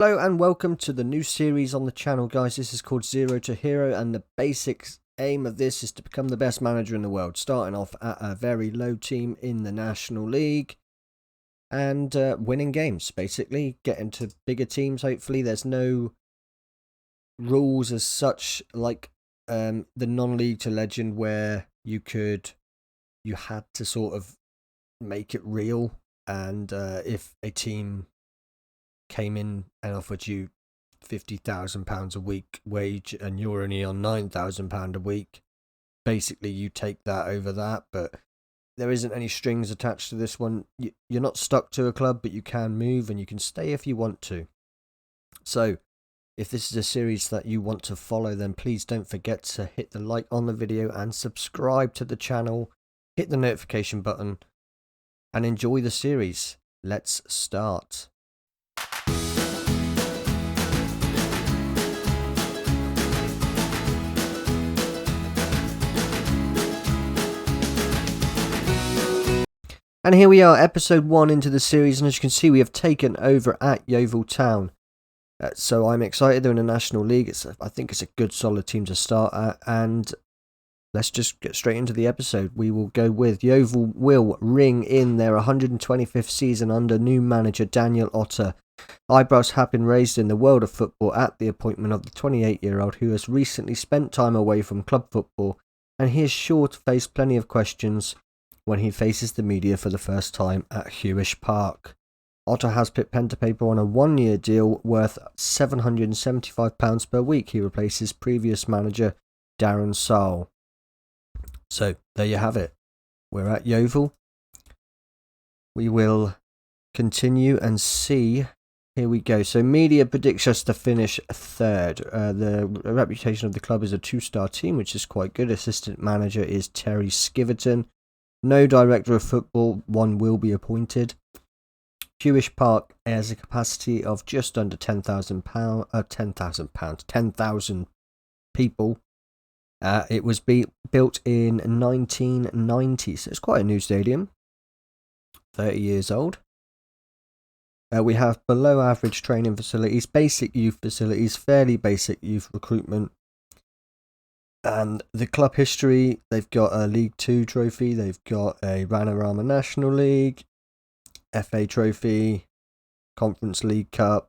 Hello and welcome to the new series on the channel, guys. This is called Zero to Hero, and the basic aim of this is to become the best manager in the world, starting off at a very low team in the National League and winning games, basically getting to bigger teams. Hopefully there's no rules as such like the non-league to legend where you had to sort of make it real, and if a team came in and offered you £50,000 a week wage and you're only on £9,000 a week, basically you take that over that. But there isn't any strings attached to this one. You're not stuck to a club, but you can move and you can stay if you want to. So if this is a series that you want to follow, then please don't forget to hit the like on the video and subscribe to the channel, hit the notification button and enjoy the series. Let's start. And here we are, episode 1 into the series, and as you can see, we have taken over at Yeovil Town. So I'm excited. They're in the National League. I think it's a good, solid team to start at, and let's just get straight into the episode. We will go with Yeovil will ring in their 125th season under new manager Daniel Otter. Eyebrows have been raised in the world of football at the appointment of the 28-year-old who has recently spent time away from club football, and he is sure to face plenty of questions when he faces the media for the first time at Hewish Park. Otter has put pen to paper on a 1-year deal worth £775 per week. He replaces previous manager Darren Saul. So there you have it. We're at Yeovil. We will continue and see. Here we go. So media predicts us to finish third. The reputation of the club is a 2-star team, which is quite good. Assistant manager is Terry Skiverton. No director of football, one will be appointed. Hewish Park has a capacity of just under 10,000 people. It was built in 1990, so it's quite a new stadium. 30 years old. We have below average training facilities, basic youth facilities, fairly basic youth recruitment. And the club history, they've got a League 2 trophy, they've got a Ranarama National League, FA trophy, Conference League Cup,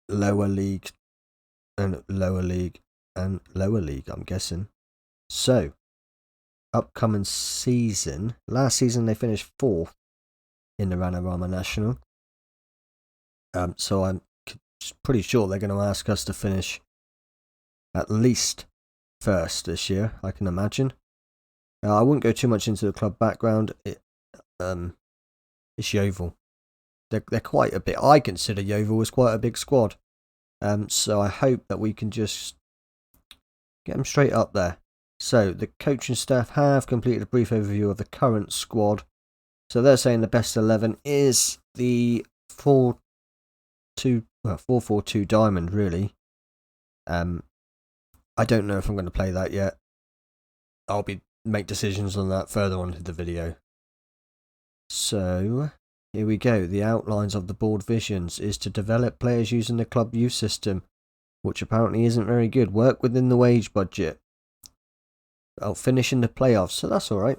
lower league, I'm guessing. So, upcoming season, last season they finished 4th in the Ranarama National. So I'm pretty sure they're going to ask us to finish at least first this year, I can imagine. I wouldn't go too much into the club background. It's Yeovil. They're quite a bit. I consider Yeovil as quite a big squad. So I hope that we can just get them straight up there. So the coaching staff have completed a brief overview of the current squad. So they're saying the best 11 is the 4-4-2 diamond, really. I don't know if I'm going to play that yet. I'll make decisions on that further on in the video. So, here we go. The outlines of the board visions is to develop players using the club youth system, which apparently isn't very good. Work within the wage budget. I'll finish in the playoffs, so that's alright.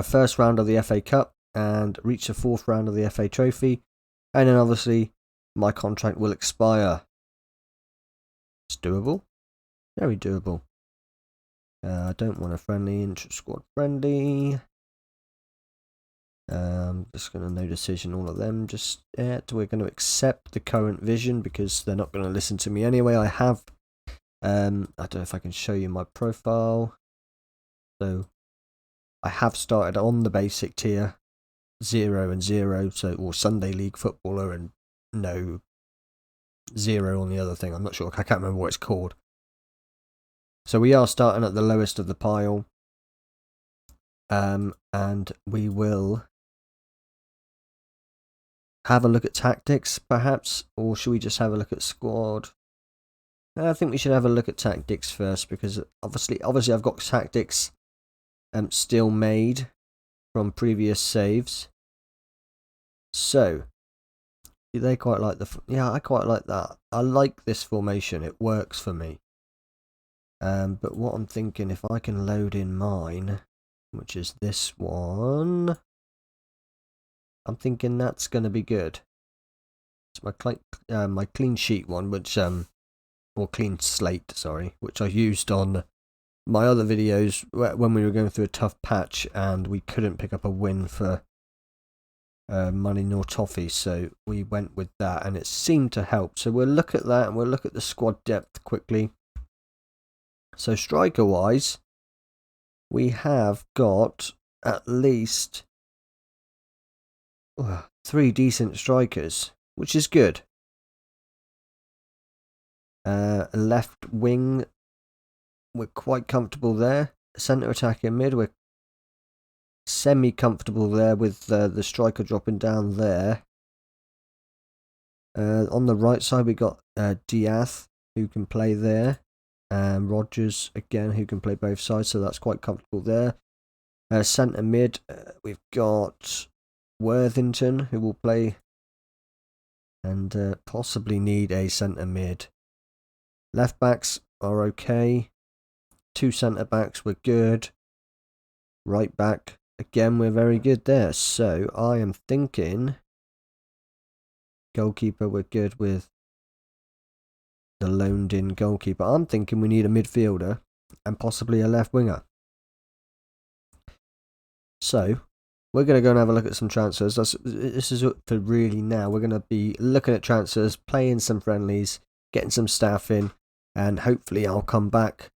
First round of the FA Cup and reach the 4th round of the FA Trophy. And then obviously, my contract will expire. It's doable. Very doable. I don't want a friendly, intra-squad friendly. Just going to no decision, all of them. We're going to accept the current vision because they're not going to listen to me anyway. I have, I don't know if I can show you my profile. So, I have started on the basic tier, 0 and 0, or Sunday League footballer, and no 0 on the other thing. I'm not sure. I can't remember what it's called. So we are starting at the lowest of the pile. And we will have a look at tactics, perhaps, or should we just have a look at squad? I think we should have a look at tactics first, because obviously I've got tactics still made from previous saves. So They quite like yeah, I quite like that. I like this formation. It works for me. But what I'm thinking, if I can load in mine, which is this one, I'm thinking that's going to be good. It's my clean sheet one, which or clean slate, sorry, which I used on my other videos when we were going through a tough patch and we couldn't pick up a win for money nor toffee, so we went with that and it seemed to help. So we'll look at that and we'll look at the squad depth quickly. So striker wise, we have got at least 3 decent strikers, which is good. Left wing, we're quite comfortable there. Centre attack in mid, we're semi-comfortable there with the striker dropping down there. On the right side we got Diaz, who can play there. Rogers, again, who can play both sides, so that's quite comfortable there. Centre mid, we've got Worthington, who will play and possibly need a centre mid. Left backs are okay. 2 centre backs were good. Right back, again, we're very good there. So I am thinking goalkeeper, we're good with the loaned in goalkeeper. I'm thinking we need a midfielder and possibly a left winger. So we're going to go and have a look at some transfers. This is for really now. We're going to be looking at transfers, playing some friendlies, getting some staff in, and hopefully I'll come back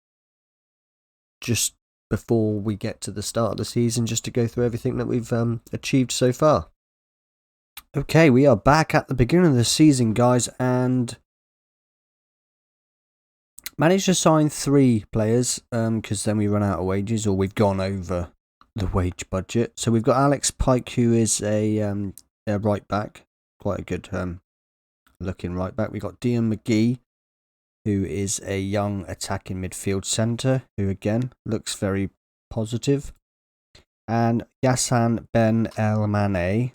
just before we get to the start of the season just to go through everything that we've achieved so far. Okay, we are back at the beginning of the season, guys, and managed to sign 3 players because then we run out of wages, or we've gone over the wage budget. So we've got Alex Pike, who is a right back, quite a good looking right back. We've got Dean McGee, who is a young attacking midfield centre, who again looks very positive. And Yassan Ben El Mane,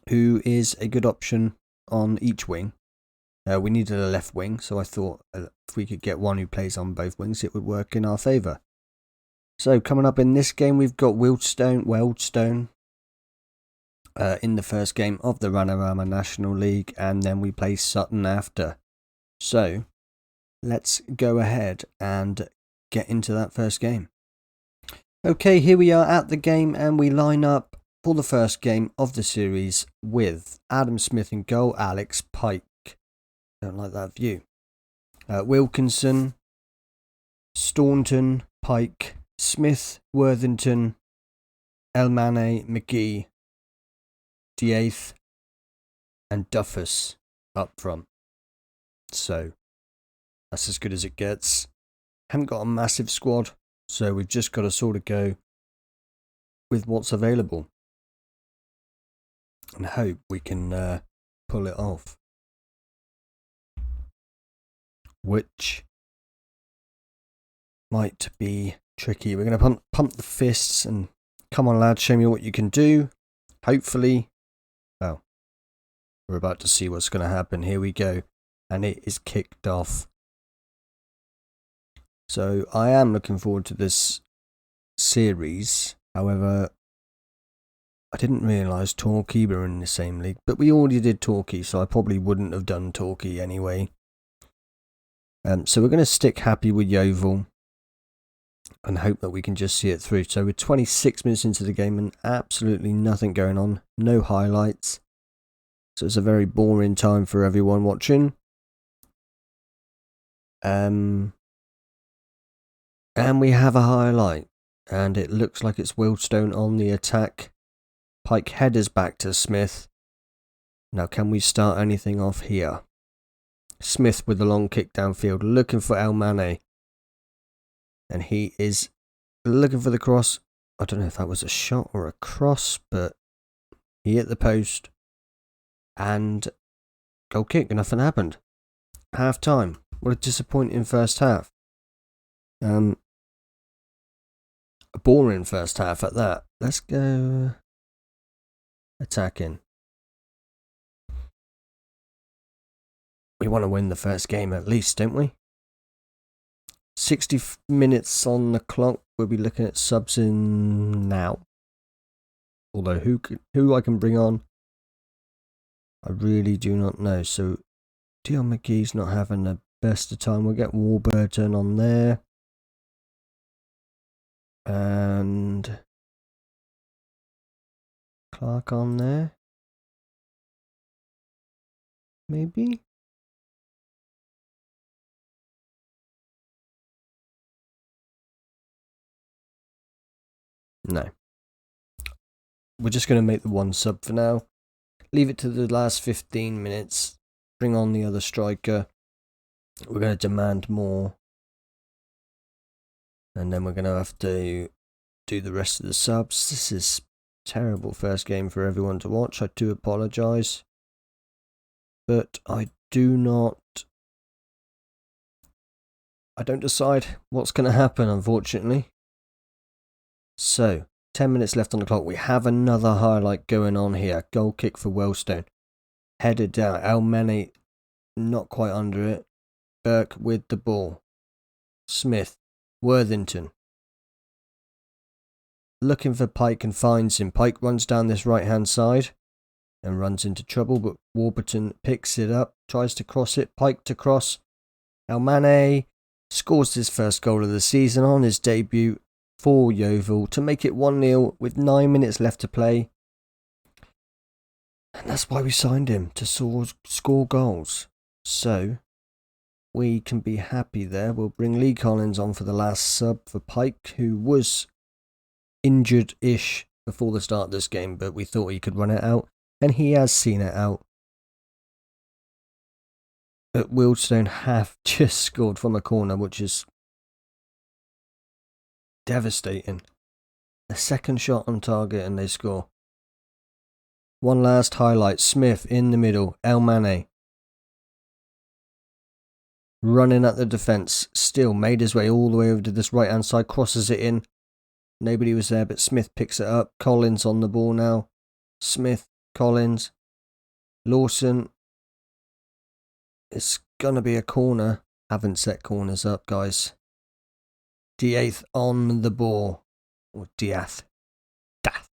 who is a good option on each wing. We needed a left wing, so I thought if we could get one who plays on both wings, it would work in our favour. So coming up in this game, we've got Wealdstone in the first game of the Ranarama National League, and then we play Sutton after. So let's go ahead and get into that first game. Okay, here we are at the game, and we line up for the first game of the series with Adam Smith in goal, Alex Pike. Don't like that view. Wilkinson, Staunton, Pike, Smith, Worthington, Elmane, McGee, Diath, and Duffus up front. So that's as good as it gets. Haven't got a massive squad, so we've just got to sort of go with what's available and hope we can pull it off. Which might be tricky. We're going to pump the fists and come on, lads, show me what you can do. Hopefully, well, we're about to see what's going to happen. Here we go. And it is kicked off. So I am looking forward to this series. However, I didn't realise Torquay were in the same league. But we already did Torquay, so I probably wouldn't have done Torquay anyway. So we're going to stick happy with Yeovil and hope that we can just see it through. So we're 26 minutes into the game and absolutely nothing going on. No highlights. So it's a very boring time for everyone watching. And we have a highlight. And it looks like it's Wealdstone on the attack. Pike headers back to Smith. Now can we start anything off here? Smith with the long kick downfield, looking for El Mane. And he is looking for the cross. I don't know if that was a shot or a cross, but he hit the post. And goal kick, nothing happened. Half time. What a disappointing first half. A boring first half at that. Let's go attacking. We want to win the first game at least, don't we? 60 minutes on the clock. We'll be looking at subs in now. Although who I can bring on, I really do not know. So Dion McGee's not having the best of time. We'll get Warburton on there. And Clark on there. Maybe? No. We're just going to make the one sub for now. Leave it to the last 15 minutes. Bring on the other striker. We're going to demand more. And then we're going to have to do the rest of the subs. This is a terrible first game for everyone to watch. I do apologise. But I don't decide what's going to happen, unfortunately. So, 10 minutes left on the clock. We have another highlight going on here. Goal kick for Wellstone. Headed down. Elmane not quite under it. Burke with the ball. Smith. Worthington. Looking for Pike and finds him. Pike runs down this right hand side and runs into trouble, but Warburton picks it up, tries to cross it. Pike to cross. Elmane scores his first goal of the season on his debut for Yeovil to make it 1-0 with 9 minutes left to play. And that's why we signed him, to score goals. So we can be happy there. We'll bring Lee Collins on for the last sub for Pike, who was injured-ish before the start of this game, but we thought he could run it out, and he has seen it out. But Wildstone have just scored from a corner, which is devastating. The second shot on target and they score. One last highlight. Smith in the middle. Elmane running at the defence. Still made his way all the way over to this right hand side. Crosses it in. Nobody was there, but Smith picks it up. Collins on the ball now. Smith, Collins, Lawson. It's gonna be a corner. Haven't set corners up, guys. Diath on the ball. Or Diath. Dath.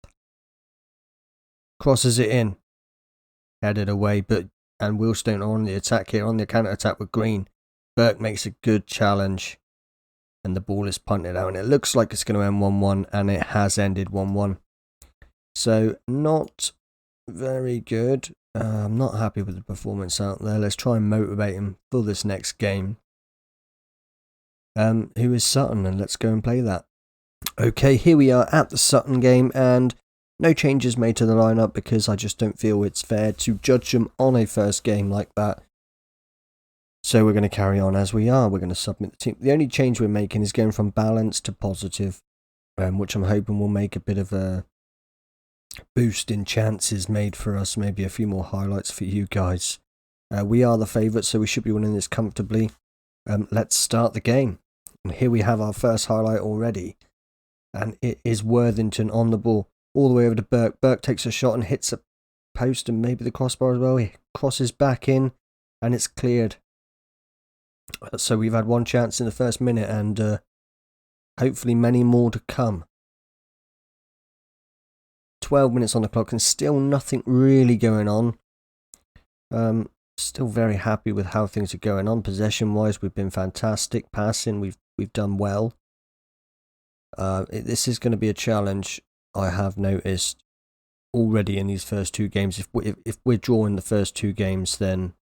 Crosses it in. Headed away, and Wheelstone on the attack here, on the counter attack with Green. Burke makes a good challenge. And the ball is punted out. And it looks like it's going to end 1-1. And it has ended 1-1. So, not very good. I'm not happy with the performance out there. Let's try and motivate him for this next game. Who is Sutton? And let's go and play that. Okay, here we are at the Sutton game. And no changes made to the lineup because I just don't feel it's fair to judge them on a first game like that. So we're going to carry on as we are. We're going to submit the team. The only change we're making is going from balanced to positive, which I'm hoping will make a bit of a boost in chances made for us. Maybe a few more highlights for you guys. We are the favourites, so we should be winning this comfortably. Let's start the game. And here we have our first highlight already. And it is Worthington on the ball. All the way over to Burke. Burke takes a shot and hits a post and maybe the crossbar as well. He crosses back in and it's cleared. So we've had one chance in the first minute and hopefully many more to come. 12 minutes on the clock and still nothing really going on. Still very happy with how things are going on. Possession wise, we've been fantastic. Passing, we've done well. This is going to be a challenge. I have noticed already in these first two games. If we're drawing the first two games, then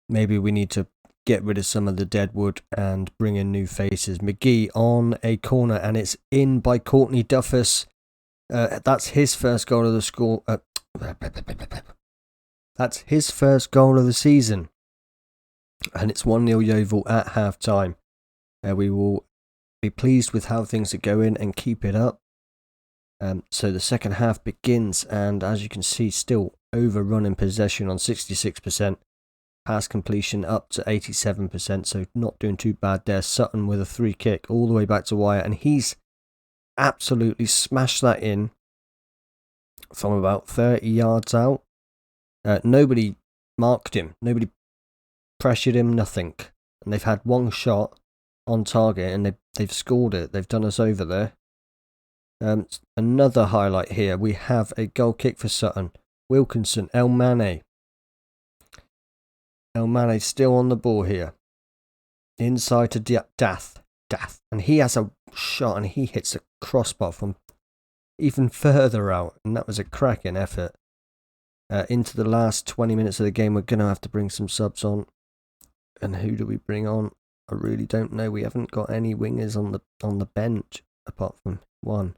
maybe we need to get rid of some of the dead wood and bring in new faces. McGee on a corner and it's in by Courtney Duffus. That's his first goal of the score. That's his first goal of the season. And it's 1-0 Yeovil at half time. We will be pleased with how things are going and keep it up. So the second half begins and as you can see, still overrunning possession on 66%. Pass completion up to 87%, so not doing too bad there. Sutton with a free kick all the way back to Wyatt, and he's absolutely smashed that in from about 30 yards out. Nobody marked him. Nobody pressured him, nothing. And they've had one shot on target and they've scored it. They've done us over there. Another highlight here. We have a goal kick for Sutton. Wilkinson, El Mane. El Mane still on the ball here. Inside to Dath. And he has a shot and he hits a crossbar from even further out. And that was a cracking effort. Into the last 20 minutes of the game, we're going to have to bring some subs on. And who do we bring on? I really don't know. We haven't got any wingers on the bench apart from one.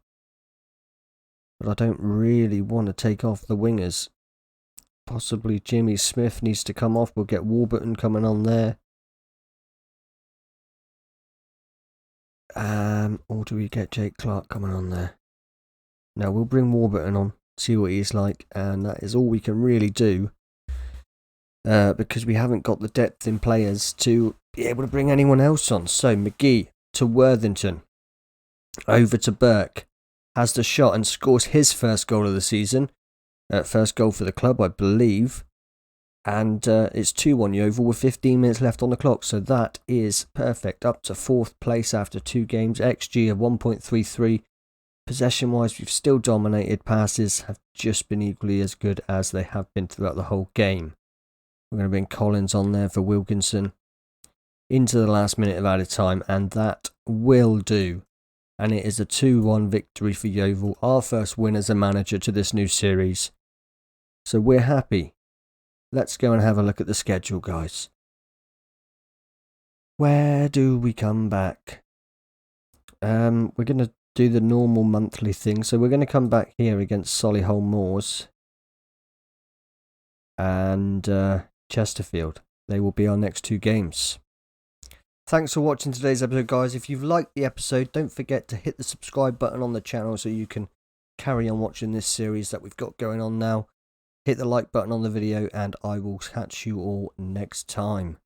But I don't really want to take off the wingers. Possibly Jimmy Smith needs to come off. We'll get Warburton coming on there. Or do we get Jake Clark coming on there? No, we'll bring Warburton on. See what he's like. And that is all we can really do. Because we haven't got the depth in players to be able to bring anyone else on. So McGee to Worthington. Over to Burke. Has the shot and scores his first goal of the season. First goal for the club, I believe. And it's 2-1 Yeovil with 15 minutes left on the clock. So that is perfect. Up to 4th place after 2 games. XG of 1.33. Possession-wise, we've still dominated. Passes have just been equally as good as they have been throughout the whole game. We're going to bring Collins on there for Wilkinson. Into the last minute of added time. And that will do. And it is a 2-1 victory for Yeovil, our first win as a manager to this new series. So we're happy. Let's go and have a look at the schedule, guys. Where do we come back? We're going to do the normal monthly thing. So we're going to come back here against Solihull Moors and Chesterfield. They will be our next 2 games. Thanks for watching today's episode, guys. If you've liked the episode, don't forget to hit the subscribe button on the channel so you can carry on watching this series that we've got going on now. Hit the like button on the video and I will catch you all next time.